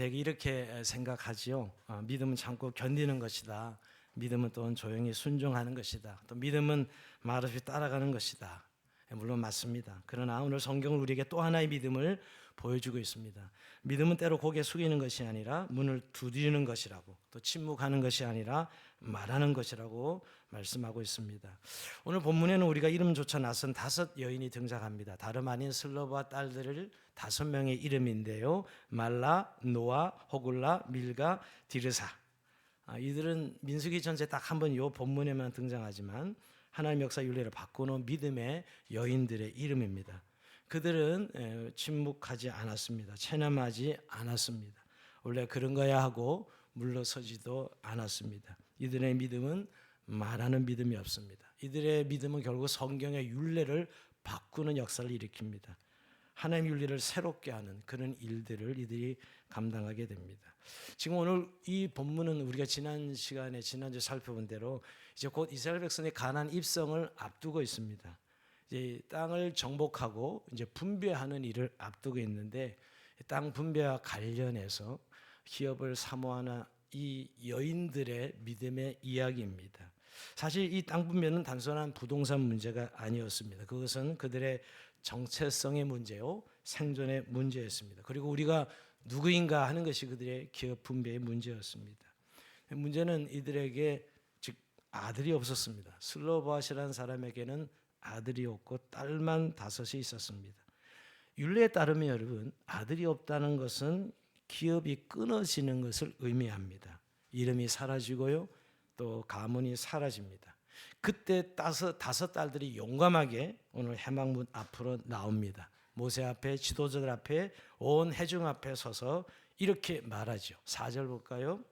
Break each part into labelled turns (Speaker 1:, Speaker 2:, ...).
Speaker 1: 대개 이렇게 생각하지요. 믿음은 참고 견디는 것이다. 믿음은 또한 조용히 순종하는 것이다. 또 믿음은 말없이 따라가는 것이다. 물론 맞습니다. 그러나 오늘 성경은 우리에게 또 하나의 믿음을 보여주고 있습니다. 믿음은 때로 고개 숙이는 것이 아니라 문을 두드리는 것이라고, 또 침묵하는 것이 아니라 말하는 것이라고 말씀하고 있습니다. 오늘 본문에는 우리가 이름조차 낯선 5 여인이 등장합니다. 다름 아닌 슬로바 딸들을 5명의 이름인데요. 말라, 노아, 호글라, 밀가, 디르사. 이들은 민수기 전체 딱 한 번 이 본문에만 등장하지만 하나님의 역사 윤리를 바꾸는 믿음의 여인들의 이름입니다. 그들은 침묵하지 않았습니다. 체념하지 않았습니다. 원래 그런 거야 하고 물러서지도 않았습니다. 이들의 믿음은 말하는 믿음이 없습니다. 이들의 믿음은 결국 성경의 윤례를 바꾸는 역사를 일으킵니다. 하나님 윤리를 새롭게 하는 그런 일들을 이들이 감당하게 됩니다. 지금 오늘 이 본문은 우리가 지난 시간에 지난주 살펴본 대로 이제 곧 이스라엘 백성의 가나안 입성을 앞두고 있습니다. 이제 땅을 정복하고 이제 분배하는 일을 앞두고 있는데 땅 분배와 관련해서 기업을 사모하는 이 여인들의 믿음의 이야기입니다. 사실 이 땅 분배는 단순한 부동산 문제가 아니었습니다. 그것은 그들의 정체성의 문제요, 생존의 문제였습니다. 그리고 우리가 누구인가 하는 것이 그들의 기업 분배의 문제였습니다. 문제는 이들에게 즉 아들이 없었습니다. 슬로바시라는 사람에게는 아들이 없고 딸만 5이 있었습니다. 율례에 따르면 여러분, 아들이 없다는 것은 기업이 끊어지는 것을 의미합니다. 이름이 사라지고요, 또 가문이 사라집니다. 그때 5 딸들이 용감하게 오늘 해망문 앞으로 나옵니다. 모세 앞에, 지도자들 앞에, 온 회중 앞에 서서 이렇게 말하죠. 4절 볼까요?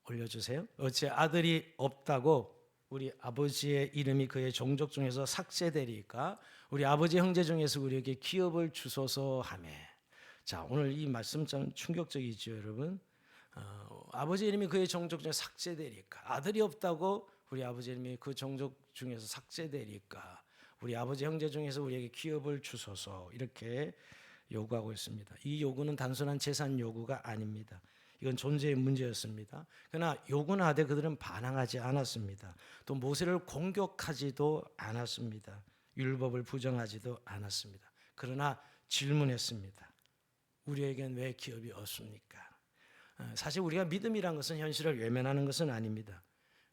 Speaker 1: 올려주세요. 어째 아들이 없다고 우리 아버지의 이름이 그의 종족 중에서 삭제되리까? 우리 아버지 형제 중에서 우리에게 기업을 주소서 하매. 자, 오늘 이 말씀 좀 충격적이죠, 여러분. 아버지 이름이 그의 종족 중에 삭제되리까? 아들이 없다고 우리 아버지 이름이 그 종족 중에서 삭제되리까? 우리 아버지 형제 중에서 우리에게 기업을 주소서, 이렇게 요구하고 있습니다. 이 요구는 단순한 재산 요구가 아닙니다. 이건 존재의 문제였습니다. 그러나 요구는 하되 그들은 반항하지 않았습니다. 또 모세를 공격하지도 않았습니다. 율법을 부정하지도 않았습니다. 그러나 질문했습니다. 우리에겐 왜 기업이 없습니까? 사실 우리가 믿음이란 것은 현실을 외면하는 것은 아닙니다.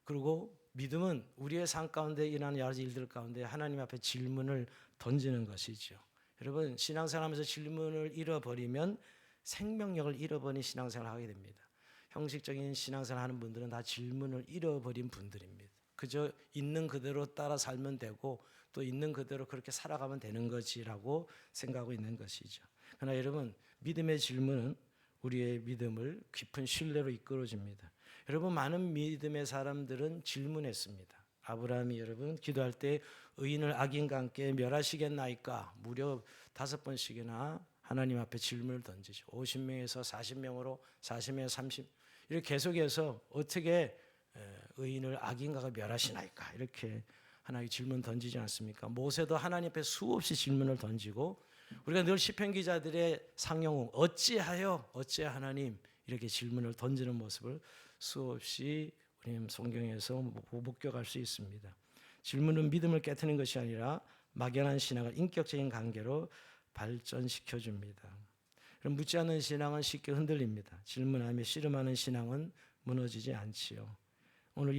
Speaker 1: 그리고 믿음은 우리의 삶 가운데 일어나는 여러 가지 일들 가운데 하나님 앞에 질문을 던지는 것이죠. 여러분, 신앙생활하면서 질문을 잃어버리면 생명력을 잃어버린 신앙생활을 하게 됩니다. 형식적인 신앙생활 하는 분들은 다 질문을 잃어버린 분들입니다. 그저 있는 그대로 따라 살면 되고 또 있는 그대로 그렇게 살아가면 되는 거지라고 생각하고 있는 것이죠. 그러나 여러분, 믿음의 질문은 우리의 믿음을 깊은 신뢰로 이끌어줍니다. 여러분, 많은 믿음의 사람들은 질문했습니다. 아브라함이 여러분 기도할 때 의인을 악인과 함께 멸하시겠나이까 무려 5번씩이나 하나님 앞에 질문을 던지죠. 50명에서 40명으로 40명에서 30 이렇게 계속해서 어떻게 의인을 악인과가 멸하시나이까 이렇게 하나님 질문 던지지 않습니까? 모세도 하나님 앞에 수없이 질문을 던지고 우리가 늘 시편 기자들의 상용어 어찌하여 어찌 하나님 이렇게 질문을 던지는 모습을 수없이 우리 성경에서 목격할 수 있습니다. 질문은 믿음을 깨트리는 것이 아니라 막연한 신앙을 인격적인 관계로 발전시켜 줍니다. 묻지 않는 신앙은 쉽게 흔들립니다. 질문하며 씨름하는 신앙은 무너지지 않지요. 오늘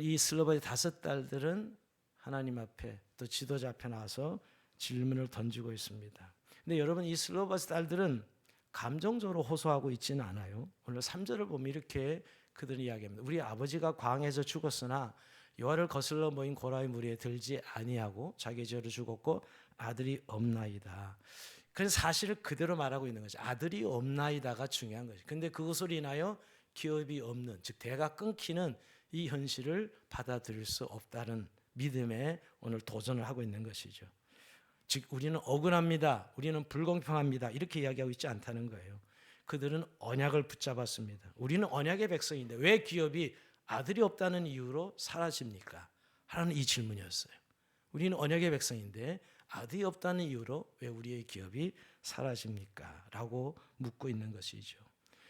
Speaker 1: 이 슬로바의 5 딸들은 하나님 앞에 또 지도자 앞에 나와서 질문을 던지고 있습니다. 근데 여러분, 이 슬로바의 딸들은 감정적으로 호소하고 있지는 않아요. 오늘 3절을 보면 이렇게 그들은 이야기합니다. 우리 아버지가 광야에서 죽었으나 여호와를 거슬러 모인 고라의 무리에 들지 아니하고 자기 죄로 죽었고 아들이 없나이다. 그래서 사실을 그대로 말하고 있는 거죠. 아들이 없나이다가 중요한 거죠. 근데 그것으로 인하여 기업이 없는, 즉 대가 끊기는 이 현실을 받아들일 수 없다는 믿음에 오늘 도전을 하고 있는 것이죠. 즉 우리는 억울합니다. 우리는 불공평합니다. 이렇게 이야기하고 있지 않다는 거예요. 그들은 언약을 붙잡았습니다. 우리는 언약의 백성인데 왜 기업이 아들이 없다는 이유로 사라집니까? 하는 이 질문이었어요. 우리는 언약의 백성인데 아들이 없다는 이유로 왜 우리의 기업이 사라집니까? 라고 묻고 있는 것이죠.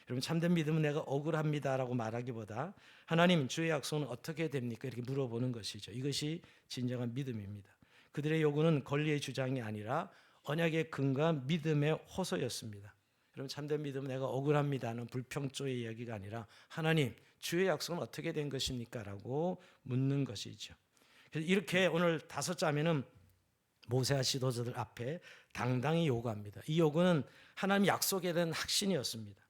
Speaker 1: 여러분, 참된 믿음은 내가 억울합니다라고 말하기보다 하나님, 주의 약속은 어떻게 됩니까? 이렇게 물어보는 것이죠. 이것이 진정한 믿음입니다. 그들의 요구는 권리의 주장이 아니라 언약의 근거한 믿음의 호소였습니다. 여러분, 참된 믿음은 내가 억울합니다는 불평조의 이야기가 아니라 하나님, 주의 약속은 어떻게 된 것입니까? 라고 묻는 것이죠. 그래서 이렇게 오늘 5자매는 모세와 지도자들 앞에 당당히 요구합니다. 이 요구는 하나님 약속에 대한 확신이었습니다.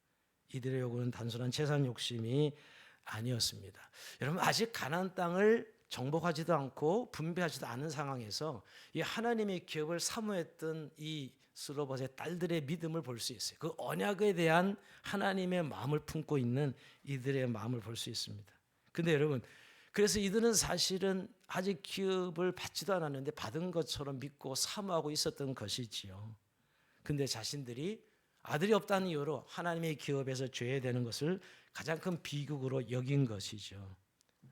Speaker 1: 이들의 요구는 단순한 재산 욕심이 아니었습니다. 여러분, 아직 가나안 땅을 정복하지도 않고 분배하지도 않은 상황에서 이 하나님의 기업을 사모했던 이 스로봇의 딸들의 믿음을 볼 수 있어요. 그 언약에 대한 하나님의 마음을 품고 있는 이들의 마음을 볼 수 있습니다. 근데 여러분, 그래서 이들은 사실은 아직 기업을 받지도 않았는데 받은 것처럼 믿고 사모하고 있었던 것이지요. 근데 자신들이 아들이 없다는 이유로 하나님의 기업에서 죄되는 것을 가장 큰 비극으로 여긴 것이죠.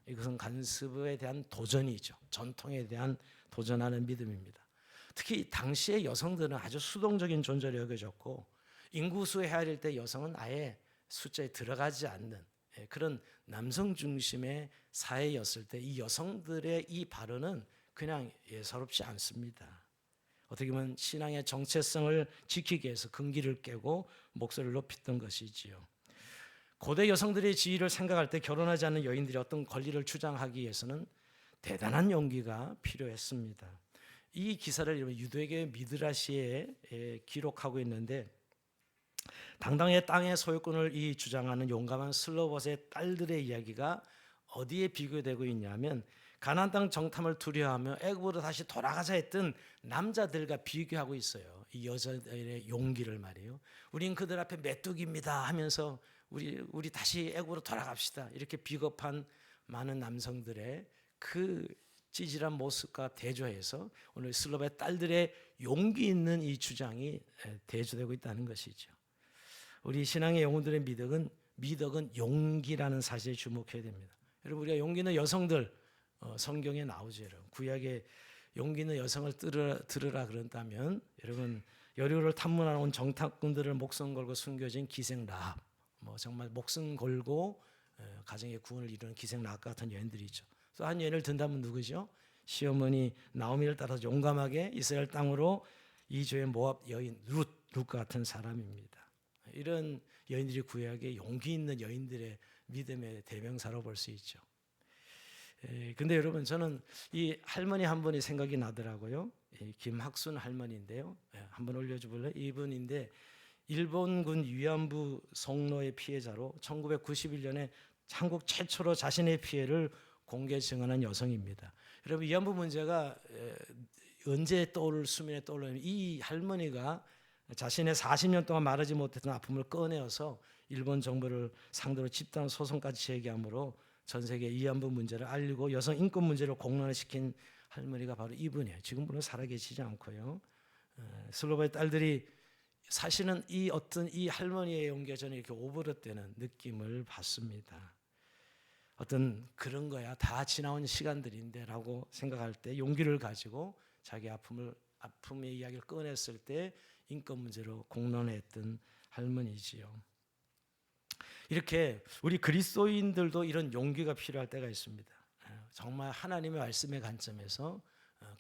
Speaker 1: 이것은 간섭에 대한 도전이죠. 전통에 대한 도전하는 믿음입니다. 특히 당시의 여성들은 아주 수동적인 존재로 여겨졌고 인구수 헤아릴 때 여성은 아예 숫자에 들어가지 않는 그런 남성 중심의 사회였을 때 이 여성들의 이 발언은 그냥 예사롭지 않습니다. 어떻게 보면 신앙의 정체성을 지키기 위해서 금기를 깨고 목소리를 높였던 것이지요. 고대 여성들의 지위를 생각할 때 결혼하지 않는 여인들이 어떤 권리를 주장하기 위해서는 대단한 용기가 필요했습니다. 이 기사를 유대계 미드라시에 기록하고 있는데 당당히 땅의 소유권을 주장하는 용감한 슬로봇의 딸들의 이야기가 어디에 비교되고 있냐면 가나안 땅 정탐을 두려워하며 애굽으로 다시 돌아가자 했던 남자들과 비교하고 있어요. 이 여자들의 용기를 말이에요. 우린 그들 앞에 메뚜기입니다 하면서 우리 다시 애굽으로 돌아갑시다. 이렇게 비겁한 많은 남성들의 그 찌질한 모습과 대조해서 오늘 슬로봇의 딸들의 용기 있는 이 주장이 대조되고 있다는 것이죠. 우리 신앙의 영혼들의 미덕은 용기라는 사실에 주목해야 됩니다. 여러분, 우리가 용기 있는 여성들 성경에 나오죠. 여러분. 구약에 용기 있는 여성을 들으라 그런다면 여러분, 여리고를 탐문하러 온 정탐꾼들을 목숨 걸고 숨겨진 기생 라합, 정말 목숨 걸고 가정의 구원을 이루는 기생 라합 같은 여인들이죠. 또 한 여인을 든다면 누구죠? 시어머니 나오미를 따라서 용감하게 이스라엘 땅으로 이주의 모압 여인 룻 같은 사람입니다. 이런 여인들이 구약의 용기 있는 여인들의 믿음의 대명사로 볼 수 있죠. 근데 여러분, 저는 이 할머니 한 분이 생각이 나더라고요. 김학순 할머니인데요. 한번 올려줘볼래요? 이분인데 일본군 위안부 성노의 피해자로 1991년에 한국 최초로 자신의 피해를 공개 증언한 여성입니다. 여러분, 위안부 문제가 언제 수면에 떠오르냐면 이 할머니가 자신의 40년 동안 말하지 못했던 아픔을 꺼내어서 일본 정부를 상대로 집단 소송까지 제기함으로 전 세계 위안부 문제를 알리고 여성 인권 문제를 공론화시킨 할머니가 바로 이분이에요. 지금 물론 살아계시지 않고요. 슬로바의 딸들이 사실은 이 할머니의 용기가 저는 이렇게 오버랩되는 느낌을 받습니다. 어떤 그런 거야 다 지나온 시간들인데라고 생각할 때 용기를 가지고 자기 아픔의 이야기를 꺼냈을 때 인권 문제로 공론했던 할머니지요. 이렇게 우리 그리스도인들도 이런 용기가 필요할 때가 있습니다. 정말 하나님의 말씀의 관점에서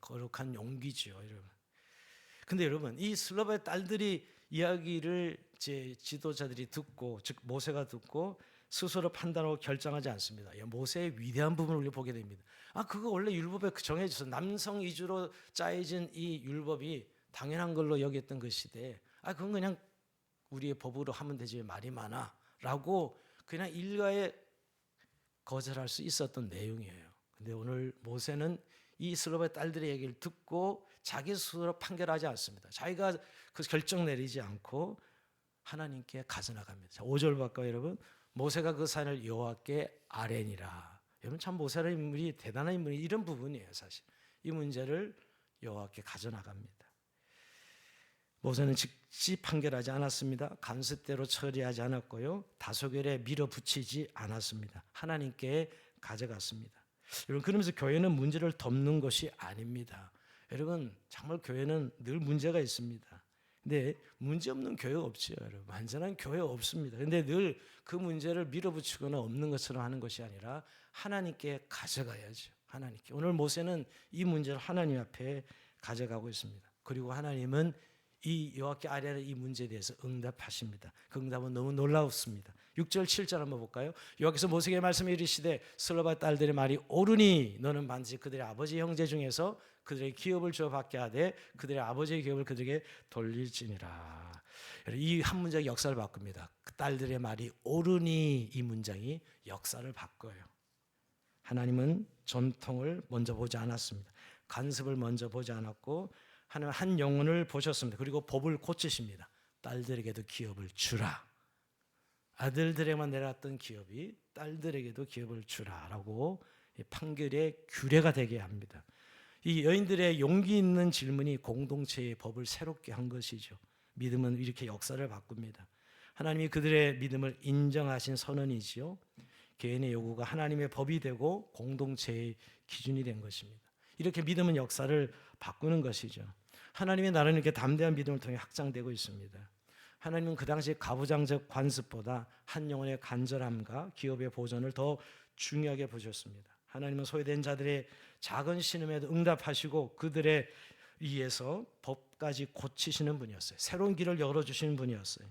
Speaker 1: 거룩한 용기죠, 여러분. 근데 여러분, 이 슬로바의 딸들이 이야기를 제 지도자들이 듣고, 즉 모세가 듣고 스스로 판단하고 결정하지 않습니다. 모세의 위대한 부분을 우리가 보게 됩니다. 그거 원래 율법에 정해져서 남성 위주로 짜여진 이 율법이 당연한 걸로 여겼던 그 시대에 그건 그냥 우리의 법으로 하면 되지 말이 많아 라고 그냥 일가에 거절할 수 있었던 내용이에요. 근데 오늘 모세는 이 슬로바의 딸들의 얘기를 듣고 자기 스스로 판결하지 않습니다. 자기가 그 결정 내리지 않고 하나님께 가져나갑니다. 자, 5절 볼까요, 여러분? 모세가 그 산을 여호와께 아뢰니라. 여러분, 참 모세라는 인물이 대단한 인물이 이런 부분이에요. 사실 이 문제를 여호와께 가져나갑니다. 모세는 즉시 판결하지 않았습니다. 간섭대로 처리하지 않았고요. 다소결에 밀어붙이지 않았습니다. 하나님께 가져갔습니다. 여러분, 그러면서 교회는 문제를 덮는 것이 아닙니다. 여러분, 정말 교회는 늘 문제가 있습니다. 근데 문제 없는 교회가 없지요, 여러분. 완전한 교회가 없습니다. 근데 늘 그 문제를 밀어붙이거나 없는 것처럼 하는 것이 아니라 하나님께 가져가야죠. 하나님께. 오늘 모세는 이 문제를 하나님 앞에 가져가고 있습니다. 그리고 하나님은 이 여호와께 아뢰는 이 문제에 대해서 응답하십니다. 그 응답은 너무 놀라웠습니다. 6절 7절 한번 볼까요? 여기서 모세에게 말씀해 이르시되 슬로바의 딸들의 말이 옳으니 너는 반드시 그들의 아버지 형제 중에서 그들의 기업을 주어 받게 하되 그들의 아버지의 기업을 그들에게 돌릴지니라. 이 한 문장이 역사를 바꿉니다. 그 딸들의 말이 옳으니 이 문장이 역사를 바꿔요. 하나님은 전통을 먼저 보지 않았습니다. 간섭을 먼저 보지 않았고 하나님 한 영혼을 보셨습니다. 그리고 법을 고치십니다. 딸들에게도 기업을 주라. 아들들에게만 내렸던 기업이 딸들에게도 기업을 주라라고 판결의 규례가 되게 합니다. 이 여인들의 용기 있는 질문이 공동체의 법을 새롭게 한 것이죠. 믿음은 이렇게 역사를 바꿉니다. 하나님이 그들의 믿음을 인정하신 선언이지요. 개인의 요구가 하나님의 법이 되고 공동체의 기준이 된 것입니다. 이렇게 믿음은 역사를 바꾸는 것이죠. 하나님의 나라는 이렇게 담대한 믿음을 통해 확장되고 있습니다. 하나님은 그 당시 가부장적 관습보다 한 영혼의 간절함과 기업의 보존을 더 중요하게 보셨습니다. 하나님은 소외된 자들의 작은 신음에도 응답하시고 그들의 위해서 법까지 고치시는 분이었어요. 새로운 길을 열어주시는 분이었어요.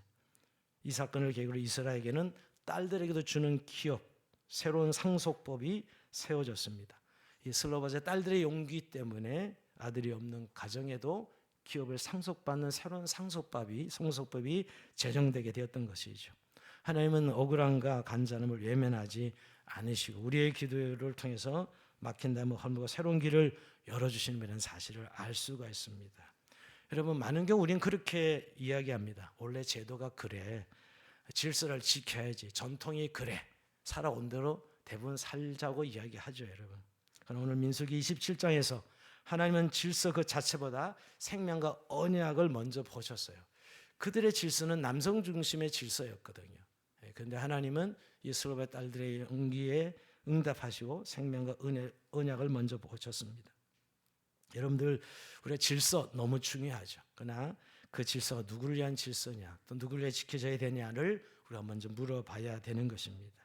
Speaker 1: 이 사건을 계기로 이스라엘에게는 딸들에게도 주는 기업, 새로운 상속법이 세워졌습니다. 이 슬로바의 딸들의 용기 때문에 아들이 없는 가정에도 기업을 상속받는 새로운 상속법이 제정되게 되었던 것이죠. 하나님은 억울함과 간절함을 외면하지 않으시고 우리의 기도를 통해서 막힌 담을 헐고 새로운 길을 열어주시는 이런 사실을 알 수가 있습니다. 여러분, 많은 경우 우리는 그렇게 이야기합니다. 원래 제도가 그래, 질서를 지켜야지, 전통이 그래, 살아온 대로 대부분 살자고 이야기하죠, 여러분. 그러나 오늘 민수기 27장에서 하나님은 질서 그 자체보다 생명과 언약을 먼저 보셨어요. 그들의 질서는 남성 중심의 질서였거든요. 그런데 하나님은 이 슬로바의 딸들의 용기에 응답하시고 생명과 언약을 먼저 보셨습니다. 여러분들, 우리의 질서 너무 중요하죠. 그러나 그 질서가 누구를 위한 질서냐, 또 누구를 위해 지켜져야 되냐를 우리가 먼저 물어봐야 되는 것입니다.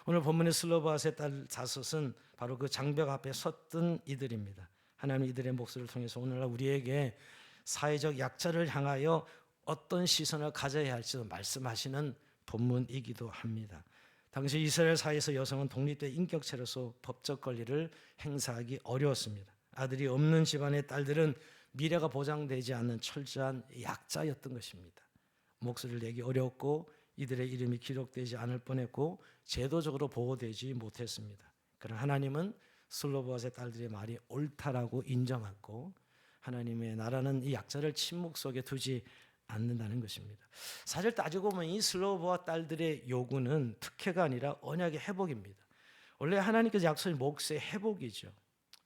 Speaker 1: 오늘 본문의 슬로바의 딸 다섯은 바로 그 장벽 앞에 섰던 이들입니다. 하나님 이들의 목소리를 통해서 오늘날 우리에게 사회적 약자를 향하여 어떤 시선을 가져야 할지도 말씀하시는 본문이기도 합니다. 당시 이스라엘 사회에서 여성은 독립된 인격체로서 법적 권리를 행사하기 어려웠습니다. 아들이 없는 집안의 딸들은 미래가 보장되지 않는 철저한 약자였던 것입니다. 목소리를 내기 어려웠고 이들의 이름이 기록되지 않을 뻔했고 제도적으로 보호되지 못했습니다. 그러나 하나님은 슬로보아스의 딸들의 말이 옳다라고 인정하고 하나님의 나라는 이 약자를 침묵 속에 두지 않는다는 것입니다. 사실 따지고 보면 이 슬로보아 딸들의 요구는 특혜가 아니라 언약의 회복입니다. 원래 하나님께서 약속하신 몫의 회복이죠.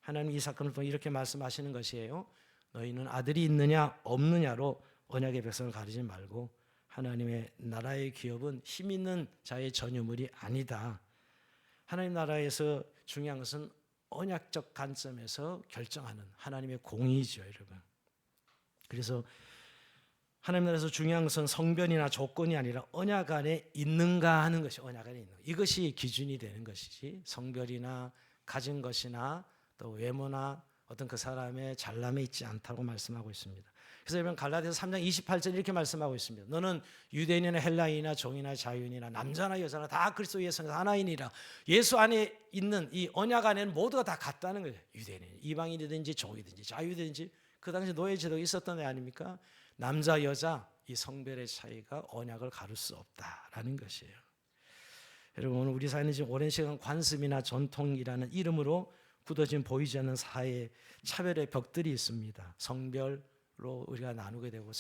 Speaker 1: 하나님 이 사건을 통해 이렇게 말씀하시는 것이에요. 너희는 아들이 있느냐 없느냐로 언약의 백성을 가리지 말고 하나님의 나라의 기업은 힘 있는 자의 전유물이 아니다. 하나님 나라에서 중요한 것은 언약적 관점에서 결정하는 하나님의 공의죠, 여러분. 그래서 하나님 나라에서 중요한 것은 성별이나 조건이 아니라 언약 안에 있는가 하는 것이 언약 안에 있는 것. 이것이 기준이 되는 것이지 성별이나 가진 것이나 또 외모나 어떤 그 사람의 잘남에 있지 않다고 말씀하고 있습니다. 그래서 여러분 갈라디아서 3장 28절 이렇게 말씀하고 있습니다. 너는 유대인이나 헬라인이나 종이나 자유인이나 남자나 여자나 다 그리스도 예수는 하나이니라. 예수 안에 있는 이 언약 안에는 모두가 다 같다는 거예요. 유대인, 이방인이든지 종이든지 자유든지 그 당시 노예 제도가 있었던 애 아닙니까? 남자 여자 이 성별의 차이가 언약을 가를 수 없다라는 것이에요. 여러분 오늘 우리 사회는 지금 오랜 시간 관습이나 전통이라는 이름으로 굳어진 보이지 않는 사회의 차별의 벽들이 있습니다. 성별로 우리가 나누게 되고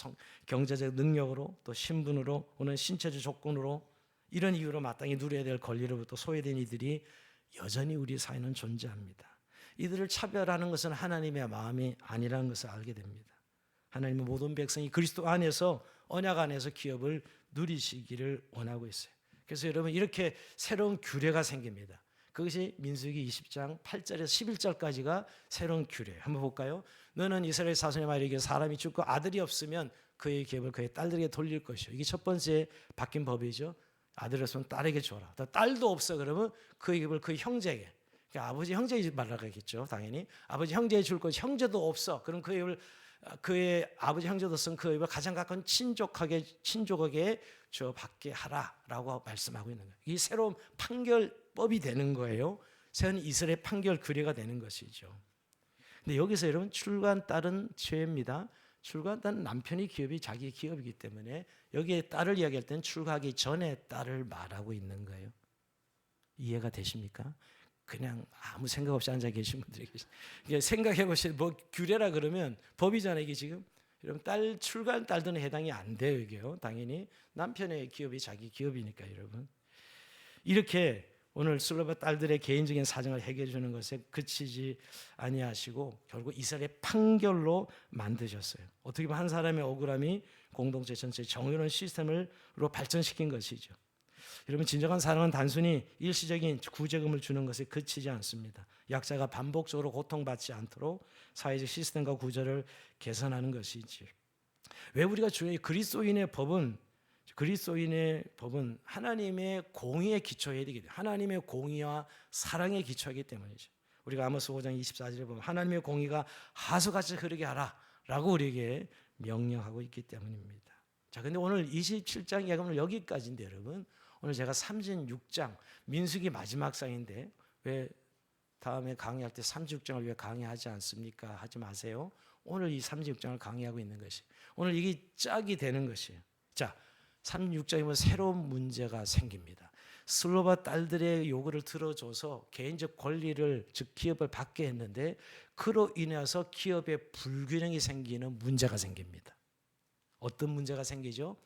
Speaker 1: 경제적 능력으로 또 신분으로 오는 신체적 조건으로 이런 이유로 마땅히 누려야 될 권리로부터 소외된 이들이 여전히 우리 사회는 존재합니다. 이들을 차별하는 것은 하나님의 마음이 아니라는 것을 알게 됩니다. 하나님은 모든 백성이 그리스도 안에서 언약 안에서 기업을 누리시기를 원하고 있어요. 그래서 여러분 이렇게 새로운 규례가 생깁니다. 그것이 민수기 20장 8절에서 11절까지가 새로운 규례예요. 한번 볼까요? 너는 이스라엘 사손의 말에 이르기를 사람이 죽고 아들이 없으면 그의 기업을 그의 딸들에게 돌릴 것이요. 이게 첫 번째 바뀐 법이죠. 아들이었으면 딸에게 줘라. 딸도 없어 그러면 그의 기업을 그 형제에게, 그러니까 아버지 형제에 말하겠죠. 당연히 아버지 형제에 줄 것이 형제도 없어. 그럼 그의 기업을 그의 아버지 형제로서는 그 기업을 가장 가까운 친족에게 줘 받게 하라라고 말씀하고 있는 거예요. 이 새로운 판결법이 되는 거예요. 새로운 이스라엘 판결 규례가 되는 것이죠. 근데 여기서 여러분 출가한 딸은 죄입니다. 출가한 딸은 남편의 기업이 자기 기업이기 때문에 여기에 딸을 이야기할 때는 출가하기 전에 딸을 말하고 있는 거예요. 이해가 되십니까? 그냥 아무 생각 없이 앉아 계신 분들이 계시죠. 생각해 보시면 뭐 규례라 그러면 법이잖아요. 이게 지금 여러분 딸 출가한 딸들은 해당이 안 돼요. 이게요. 당연히 남편의 기업이 자기 기업이니까 여러분. 이렇게 오늘 슬로바 딸들의 개인적인 사정을 해결해 주는 것에 그치지 아니하시고 결국 이스라엘의 판결로 만드셨어요. 어떻게 보면 한 사람의 억울함이 공동체 전체의 정의로운 시스템으로 발전시킨 것이죠. 여러분 진정한 사랑은 단순히 일시적인 구제금을 주는 것에 그치지 않습니다. 약자가 반복적으로 고통받지 않도록 사회적 시스템과 구조를 개선하는 것이지. 왜 우리가 중요해? 그리스도인의 법은 하나님의 공의에 기초해야 되기 때문에 하나님의 공의와 사랑에 기초하기 때문이죠. 우리가 아모스 5장 24절에 보면 하나님의 공의가 하수같이 흐르게 하라라고 우리에게 명령하고 있기 때문입니다. 자, 근데 오늘 27장 이야기는 여기까지인데 여러분 오늘 제가 36장 민수기 마지막 장인데 왜 다음에 강의할 때 36장을 왜 강의하지 않습니까? 하지 마세요. 오늘 이 36장을 강의하고 있는 것이 오늘 이게 짝이 되는 것이에요. 자, 36장이면 새로운 문제가 생깁니다. 슬로바 딸들의 요구를 들어줘서 개인적 권리를 즉 기업을 받게 했는데 그로 인해서 기업에 불균형이 생기는 문제가 생깁니다. 어떤 문제가 생기죠?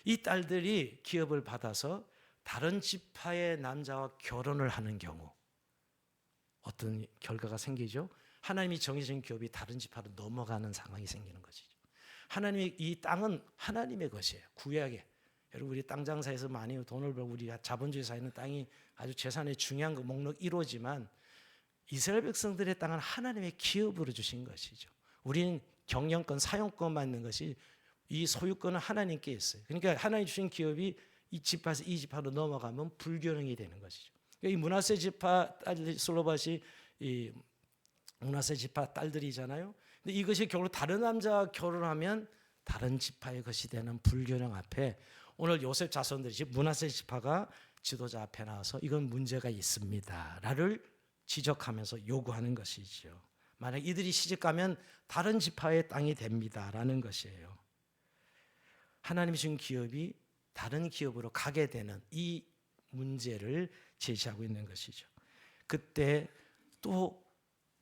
Speaker 1: 이 딸들이 기업을 받아서 다른 지파의 남자와 결혼을 하는 경우 어떤 결과가 생기죠? 하나님이 정해진 기업이 다른 지파로 넘어가는 상황이 생기는 것이죠. 하나님의 이 땅은 하나님의 것이에요. 구약에 여러분 우리 땅 장사에서 많이 돈을 벌고 우리 자본주의 사회는 땅이 아주 재산의 중요한 그 목록 1호지만 이스라엘 백성들의 땅은 하나님의 기업으로 주신 것이죠. 우리는 경영권, 사용권만 있는 것이 이 소유권은 하나님께 있어요. 그러니까 하나님 주신 기업이 이 지파에서 이 지파로 넘어가면 불균형이 되는 것이죠. 이 므낫세 지파 딸 슬로밧이 이 므낫세 지파 딸들이잖아요. 근데 이것이 결국 다른 남자와 결혼하면 다른 지파의 것이 되는 불균형 앞에 오늘 요셉 자손들이 즉 므낫세 지파가 지도자 앞에 나와서 이건 문제가 있습니다라를 지적하면서 요구하는 것이죠. 만약 이들이 시집가면 다른 지파의 땅이 됩니다라는 것이에요. 하나님이 주신 기업이 다른 기업으로 가게 되는 이 문제를 제시하고 있는 것이죠. 그때 또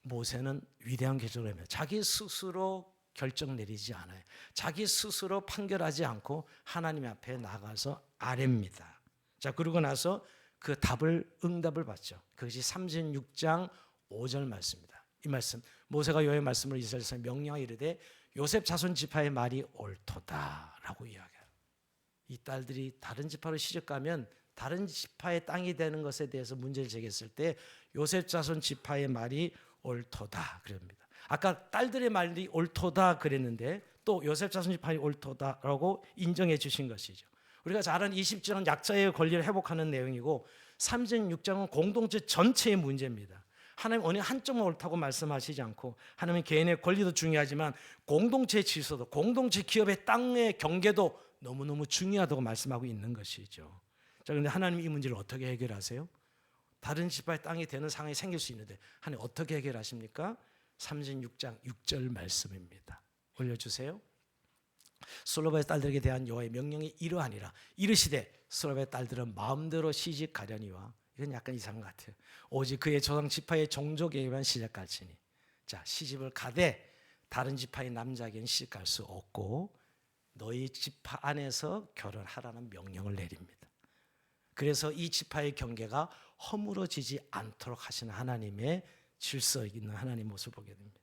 Speaker 1: 모세는 위대한 결정을 합니다. 자기 스스로 결정 내리지 않아요. 자기 스스로 판결하지 않고 하나님 앞에 나가서 아뢰입니다. 자, 그러고 나서 그 응답을 받죠. 그것이 36장 5절 말씀입니다. 이 말씀 모세가 여호와의 말씀을 이스라엘에서 명령하여 이르되 요셉 자손 지파의 말이 옳도다라고 이야기해요. 이 딸들이 다른 지파로 시집가면 다른 지파의 땅이 되는 것에 대해서 문제를 제기했을 때 요셉 자손 지파의 말이 옳도다 그럽니다. 아까 딸들의 말이 옳도다 그랬는데 또 요셉 자손 지파의 옳도다라고 인정해 주신 것이죠. 우리가 잘 아는 20장은 약자의 권리를 회복하는 내용이고 36장은 공동체 전체의 문제입니다. 하나님 어느 한쪽만 옳다고 말씀하시지 않고 하나님은 개인의 권리도 중요하지만 공동체의 질서도 공동체 기업의 땅의 경계도 너무너무 중요하다고 말씀하고 있는 것이죠. 자, 그런데 하나님 이 문제를 어떻게 해결하세요? 다른 지파의 땅이 되는 상황이 생길 수 있는데 하나님 어떻게 해결하십니까? 36장 6절 말씀입니다. 올려주세요. 슬로바의 딸들에게 대한 여호와의 명령이 이러하니라. 이르시되 슬로바의 딸들은 마음대로 시집 가려니와 이건 약간 이상한 것 같아요. 오직 그의 조상 지파의 종족에게만 시집 갈지니. 자, 시집을 가되 다른 지파의 남자에게는 시집 갈 수 없고 너희 지파 안에서 결혼하라는 명령을 내립니다. 그래서 이 지파의 경계가 허물어지지 않도록 하시는 하나님의 질서 있는 하나님 모습을 보게 됩니다.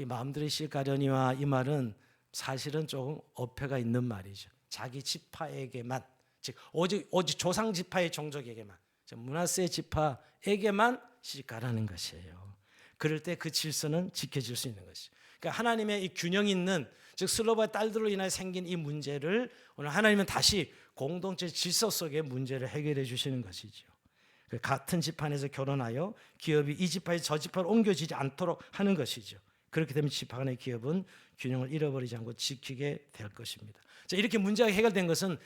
Speaker 1: 마음대로 시집 가려니와 이 말은 사실은 조금 어폐가 있는 말이죠. 자기 지파에게만, 즉 오직 조상 지파의 종족에게만, 므낫세 지파에게만 시집 가라는 것이에요. 그럴 때 그 질서는 지켜질 수 있는 것이죠. 그러니까 하나님의 이 균형 있는 즉 슬로바의 딸들로 인해 생긴 이 문제를 오늘 하나님은 다시 공동체 질서 속의 문제를 해결해 주시는 것이죠. 같은 집안에서 결혼하여 기업이 이 집안에서 저 집안으로 옮겨지지 않도록 하는 것이죠. 그렇게 되면 집안 간의 기업은 균형을 잃어버리지 않고 지키게 될 것입니다. 자, 이렇게 문제가 해결된 것은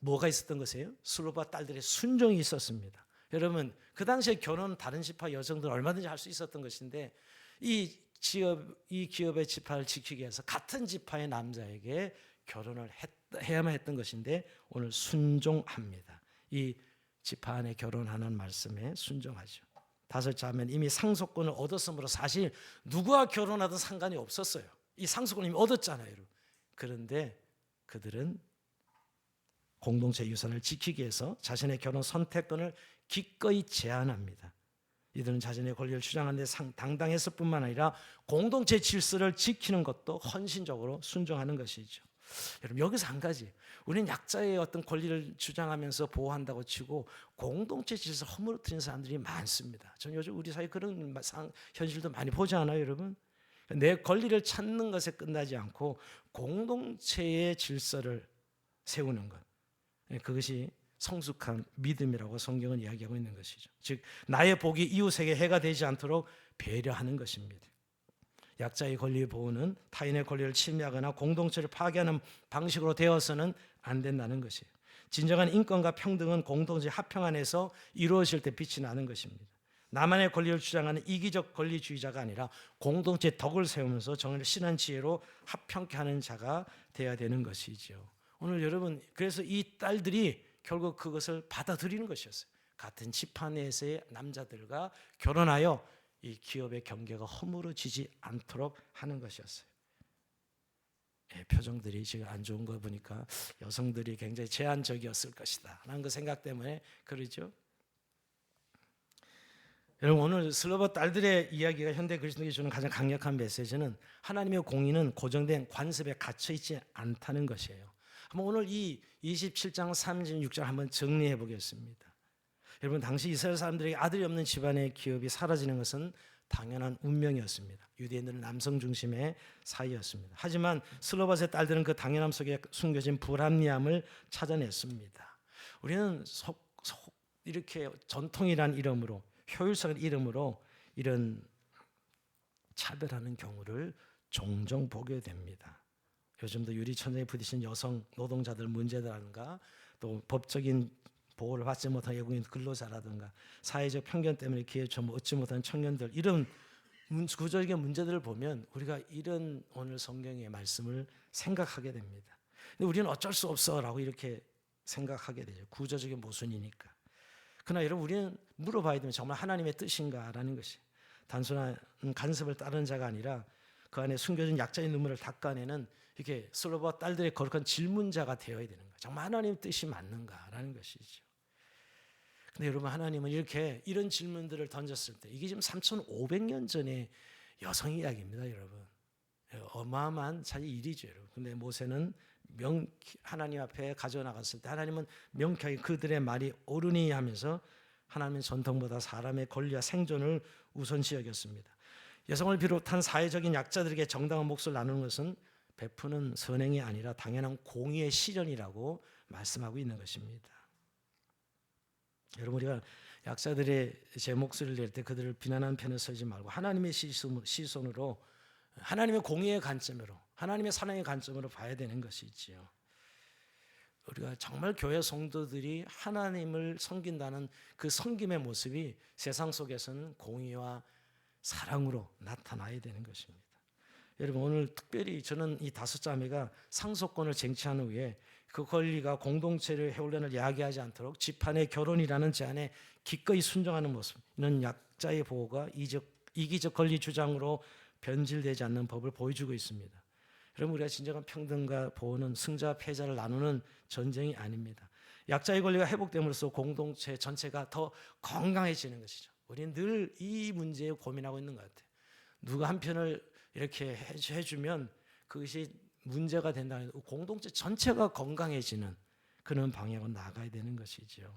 Speaker 1: 뭐가 있었던 것이에요? 슬로바 딸들의 순종이 있었습니다. 여러분, 그 당시에 결혼 다른 지파 여성들은 얼마든지 할 수 있었던 것인데 이 기업의 지파를 지키기 위해서 같은 지파의 남자에게 결혼을 해야만 했던 것인데 오늘 순종합니다. 이 지파 안에 결혼하는 말씀에 순종하죠. 다섯 자매는 이미 상속권을 얻었으므로 사실 누구와 결혼하든 상관이 없었어요. 이 상속권을 이미 얻었잖아요, 여러분. 그런데 그들은 공동체 유산을 지키기 위해서 자신의 결혼 선택권을 기꺼이 제한합니다. 이들은 자신의 권리를 주장하는 데 당당했을 뿐만 아니라 공동체 질서를 지키는 것도 헌신적으로 순종하는 것이죠. 여러분, 여기서 한 가지, 우리는 약자의 어떤 권리를 주장하면서 보호한다고 치고 공동체 질서를 허물어뜨리는 사람들이 많습니다. 저는 요즘 우리 사회 그런 현실도 많이 보지 않아요, 여러분? 내 권리를 찾는 것에 끝나지 않고 공동체의 질서를 세우는 것, 그것이 성숙한 믿음이라고 성경은 이야기하고 있는 것이죠. 즉 나의 복이 이웃에게 해가 되지 않도록 배려하는 것입니다. 약자의 권리 보호는 타인의 권리를 침해하거나 공동체를 파괴하는 방식으로 되어서는 안 된다는 것이에요. 진정한 인권과 평등은 공동체 합평 안에서 이루어질 때 빛이 나는 것입니다. 나만의 권리를 주장하는 이기적 권리주의자가 아니라 공동체 덕을 세우면서 정의를 신한 지혜로 합평케 하는 자가 되어야 되는 것이죠. 오늘 여러분, 그래서 이 딸들이 결국 그것을 받아들이는 것이었어요. 같은 집안 내에서의 남자들과 결혼하여 이 기업의 경계가 허물어지지 않도록 하는 것이었어요. 표정들이 지금 안 좋은 거 보니까 여성들이 굉장히 제한적이었을 것이다 라는 그 생각 때문에 그러죠. 여러분, 오늘 슬로바 딸들의 이야기가 현대 그리스도인에게 주는 가장 강력한 메시지는 하나님의 공의는 고정된 관습에 갇혀 있지 않다는 것이에요. 한번 오늘 이 27장 36절 한번 정리해 보겠습니다. 여러분, 당시 이스라엘 사람들에게 아들이 없는 집안의 기업이 사라지는 것은 당연한 운명이었습니다. 유대인들은 남성 중심의 사회였습니다. 하지만 슬로바의 딸들은 그 당연함 속에 숨겨진 불합리함을 찾아냈습니다. 우리는 이렇게 전통이란 이름으로, 효율성의 이름으로 이런 차별하는 경우를 종종 보게 됩니다. 요즘도 유리천장에 부딪힌 여성 노동자들 문제라든가 또 법적인 보호를 받지 못한 외국인 근로자라든가 사회적 편견 때문에 기회 좀 얻지 못한 청년들, 이런 구조적인 문제들을 보면 우리가 이런 오늘 성경의 말씀을 생각하게 됩니다. 근데 우리는 어쩔 수 없어라고 이렇게 생각하게 되죠. 구조적인 모순이니까. 그러나 여러분, 우리는 물어봐야 되면 정말 하나님의 뜻인가라는 것이, 단순한 간섭을 따르는 자가 아니라 그 안에 숨겨진 약자의 눈물을 닦아내는 이렇게 슬로바 딸들의 거룩한 질문자가 되어야 되는 거예요. 정말 하나님의 뜻이 맞는가라는 것이죠. 근데 여러분, 하나님은 이런 질문들을 던졌을 때, 이게 지금 3,500년 전의 여성 이야기입니다, 여러분. 어마어마한 사실 일이죠, 여러분. 근데 모세는 하나님 앞에 가져나갔을 때 하나님은 명쾌하게 그들의 말이 옳으니 하면서 하나님의 전통보다 사람의 권리와 생존을 우선시 여겼습니다. 여성을 비롯한 사회적인 약자들에게 정당한 몫을 나누는 것은 베푸는 선행이 아니라 당연한 공의의 실현이라고 말씀하고 있는 것입니다. 여러분, 우리가 약자들의 제 목소리를 낼 때 그들을 비난하는 편에 서지 말고 하나님의 시선으로, 하나님의 공의의 관점으로, 하나님의 사랑의 관점으로 봐야 되는 것이지요. 우리가 정말 교회 성도들이 하나님을 섬긴다는 그 섬김의 모습이 세상 속에서는 공의와 사랑으로 나타나야 되는 것입니다. 여러분, 오늘 특별히 저는 이 다섯 자매가 상속권을 쟁취한 후에 그 권리가 공동체를 해올련을 야기하지 않도록 집안의 결혼이라는 제안에 기꺼이 순종하는 모습, 이는 약자의 보호가 이기적 권리 주장으로 변질되지 않는 법을 보여주고 있습니다. 여러분, 우리가 진정한 평등과 보호는 승자와 패자를 나누는 전쟁이 아닙니다. 약자의 권리가 회복됨으로써 공동체 전체가 더 건강해지는 것이죠. 우리는 늘 이 문제에 고민하고 있는 것 같아요. 누가 한 편을 이렇게 해주면 그것이 문제가 된다는, 공동체 전체가 건강해지는 그런 방향으로 나가야 되는 것이죠.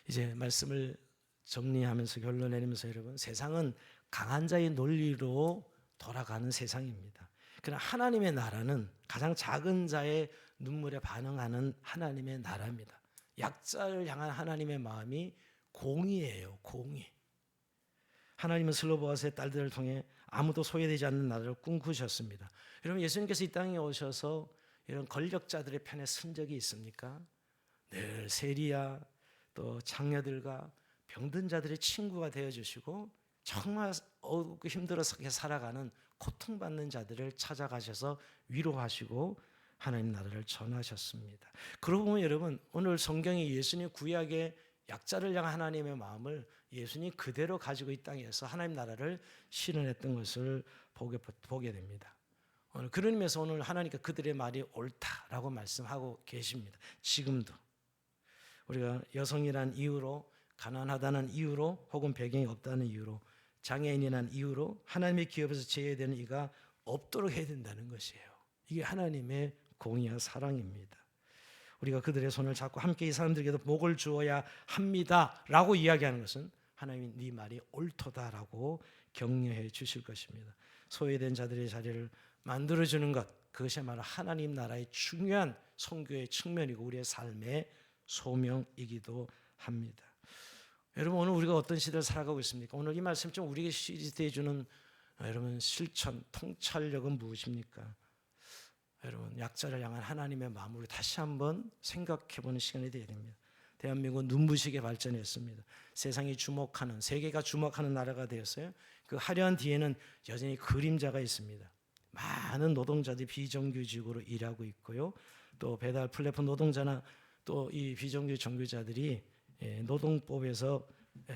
Speaker 1: 이제 말씀을 정리하면서 결론 내리면서, 여러분, 세상은 강한 자의 논리로 돌아가는 세상입니다. 그러나 하나님의 나라는 가장 작은 자의 눈물에 반응하는 하나님의 나라입니다. 약자를 향한 하나님의 마음이 공의예요. 공의. 하나님은 슬로보아스의 딸들을 통해 아무도 소외되지 않는 나라를 꿈꾸셨습니다. 여러분, 예수님께서 이 땅에 오셔서 이런 권력자들의 편에 선 적이 있습니까? 늘 세리야 또 장녀들과 병든 자들의 친구가 되어주시고 정말 어둡고 힘들어서 살아가는 고통받는 자들을 찾아가셔서 위로하시고 하나님 나라를 전하셨습니다. 그러고 보면 여러분, 오늘 성경이 예수님 구약의 약자를 향한 하나님의 마음을 예수님 그대로 가지고 이 땅에서 하나님 나라를 실현했던 것을 보게 됩니다. 오늘 그런 의미에서 오늘 하나님께 그들의 말이 옳다라고 말씀하고 계십니다. 지금도 우리가 여성이란 이유로, 가난하다는 이유로, 혹은 배경이 없다는 이유로, 장애인이라는 이유로 하나님의 기업에서 제외되는 이가 없도록 해야 된다는 것이에요. 이게 하나님의 공의와 사랑입니다. 우리가 그들의 손을 잡고 함께 이 사람들에게도 복을 주어야 합니다라고 이야기하는 것은 하나님이 네 말이 옳도다라고 격려해 주실 것입니다. 소외된 자들의 자리를 만들어주는 것, 그것이야말로 하나님 나라의 중요한 선교의 측면이고 우리의 삶의 소명이기도 합니다. 여러분, 오늘 우리가 어떤 시대를 살아가고 있습니까? 오늘 이 말씀 좀 우리에게 시대해 주는 여러분 실천, 통찰력은 무엇입니까? 여러분, 약자를 향한 하나님의 마음으로 다시 한번 생각해보는 시간이 되어야 됩니다. 대한민국은 눈부시게 발전했습니다. 세상이 주목하는, 세계가 주목하는 나라가 되었어요. 그 화려한 뒤에는 여전히 그림자가 있습니다. 많은 노동자들이 비정규직으로 일하고 있고요. 또 배달 플랫폼 노동자나 또 이 비정규 정규자들이 노동법에서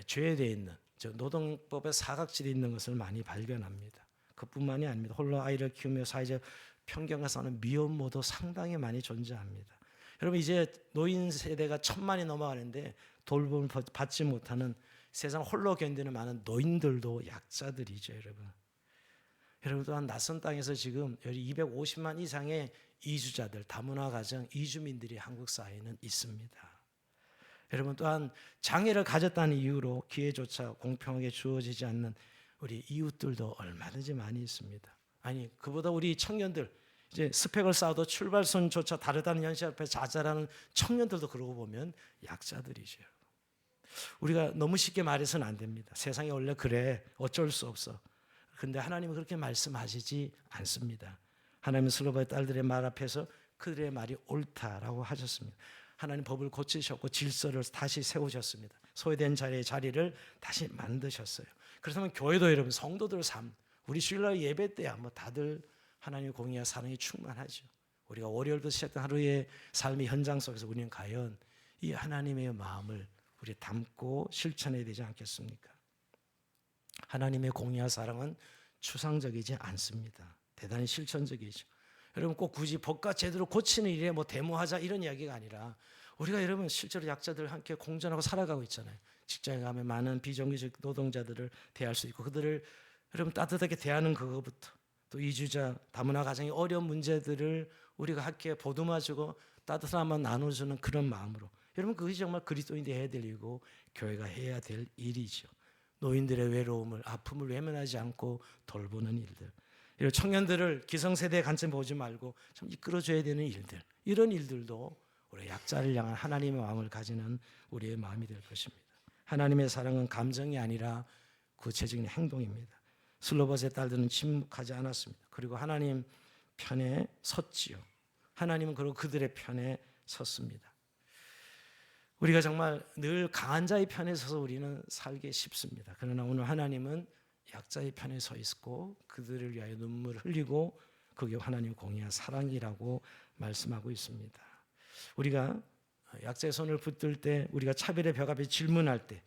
Speaker 1: 죄되어 있는, 즉 노동법에 사각지대에 있는 것을 많이 발견합니다. 그뿐만이 아닙니다. 홀로 아이를 키우며 사회적 편견과 싸우는 미혼모도 상당히 많이 존재합니다. 여러분, 이제 노인 세대가 1000만이 넘어가는데 돌봄을 받지 못하는 세상 홀로 견디는 많은 노인들도 약자들이죠. 여러분 또한 낯선 땅에서 지금 250만 이상의 이주자들, 다문화 가정, 이주민들이 한국 사회에는 있습니다. 여러분 또한 장애를 가졌다는 이유로 기회조차 공평하게 주어지지 않는 우리 이웃들도 얼마든지 많이 있습니다. 아니, 그보다 우리 청년들, 이제 스펙을 쌓아도 출발선조차 다르다는 현실 앞에 좌절하는 청년들도 그러고 보면 약자들이죠. 우리가 너무 쉽게 말해서는 안 됩니다. 세상이 원래 그래, 어쩔 수 없어. 근데 하나님은 그렇게 말씀하시지 않습니다. 하나님은 슬로바의 딸들의 말 앞에서 그들의 말이 옳다라고 하셨습니다. 하나님 법을 고치셨고 질서를 다시 세우셨습니다. 소외된 자리를 다시 만드셨어요. 그렇다면 교회도 여러분, 성도들 삶, 우리 주일날 예배 때야 뭐 다들 하나님의 공의와 사랑이 충만하죠. 우리가 월요일부터 시작된 하루의 삶의 현장 속에서 우리는 과연 이 하나님의 마음을 우리 담고 실천해야 되지 않겠습니까? 하나님의 공의와 사랑은 추상적이지 않습니다. 대단히 실천적이죠. 여러분, 꼭 굳이 법과 제도를 고치는 일에 뭐 데모하자 이런 이야기가 아니라 우리가 여러분 실제로 약자들 함께 공존하고 살아가고 있잖아요. 직장에 가면 많은 비정규직 노동자들을 대할 수 있고 그들을 여러분 따뜻하게 대하는 그거부터, 또 이주자, 다문화 가정의 어려운 문제들을 우리가 함께 보듬어주고 따뜻함만 나눠주는 그런 마음으로, 여러분 그것이 정말 그리스도인들이 해야 될 일이고 교회가 해야 될 일이죠. 노인들의 외로움을, 아픔을 외면하지 않고 돌보는 일들, 이런 청년들을 기성세대의 관점 보지 말고 참 이끌어줘야 되는 일들, 이런 일들도 우리 약자를 향한 하나님의 마음을 가지는 우리의 마음이 될 것입니다. 하나님의 사랑은 감정이 아니라 구체적인 행동입니다. 슬로바스의 딸들은 침묵하지 않았습니다. 그리고 하나님 편에 섰지요. 하나님은 그리고 그들의 편에 섰습니다. 우리가 정말 늘 강한 자의 편에 서서 우리는 살기 쉽습니다. 그러나 오늘 하나님은 약자의 편에 서 있고 그들을 위하여 눈물을 흘리고 그게 하나님의 공의와 사랑이라고 말씀하고 있습니다. 우리가 약자의 손을 붙들 때, 우리가 차별의 벽 앞에 질문할 때,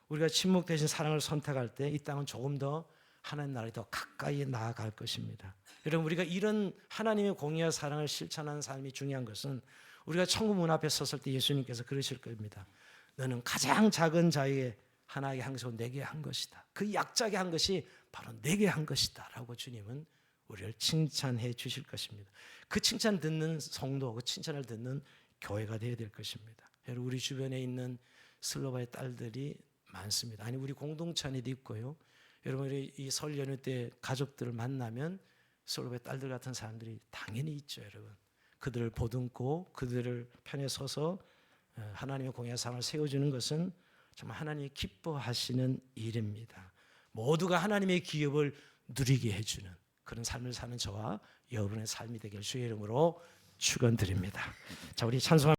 Speaker 1: 우리가 침묵 대신 사랑을 선택할 때 이 땅은 조금 더 하나님 나라에 더 가까이 나아갈 것입니다. 여러분, 우리가 이런 하나님의 공의와 사랑을 실천하는 삶이 중요한 것은 우리가 천국 문 앞에 섰을 때 예수님께서 그러실 겁니다. 너는 가장 작은 자에게 하나에게 한 것이고 내게 한 것이다. 그 약자에게 한 것이 바로 내게 한 것이다 라고 주님은 우리를 칭찬해 주실 것입니다. 그 칭찬 듣는 성도, 그 칭찬을 듣는 교회가 되어야 될 것입니다. 여러분, 우리 주변에 있는 슬로바의 딸들이 많습니다. 아니, 우리 공동체 안에도 있고요. 여러분이 이 설 연휴 때 가족들을 만나면 솔로의 딸들 같은 사람들이 당연히 있죠, 여러분. 그들을 보듬고 그들을 편에 서서 하나님의 공의의 상을 세워주는 것은 정말 하나님이 기뻐하시는 일입니다. 모두가 하나님의 기업을 누리게 해주는 그런 삶을 사는 저와 여러분의 삶이 되길 주의 이름으로 축원드립니다. 자, 우리 찬송합니다.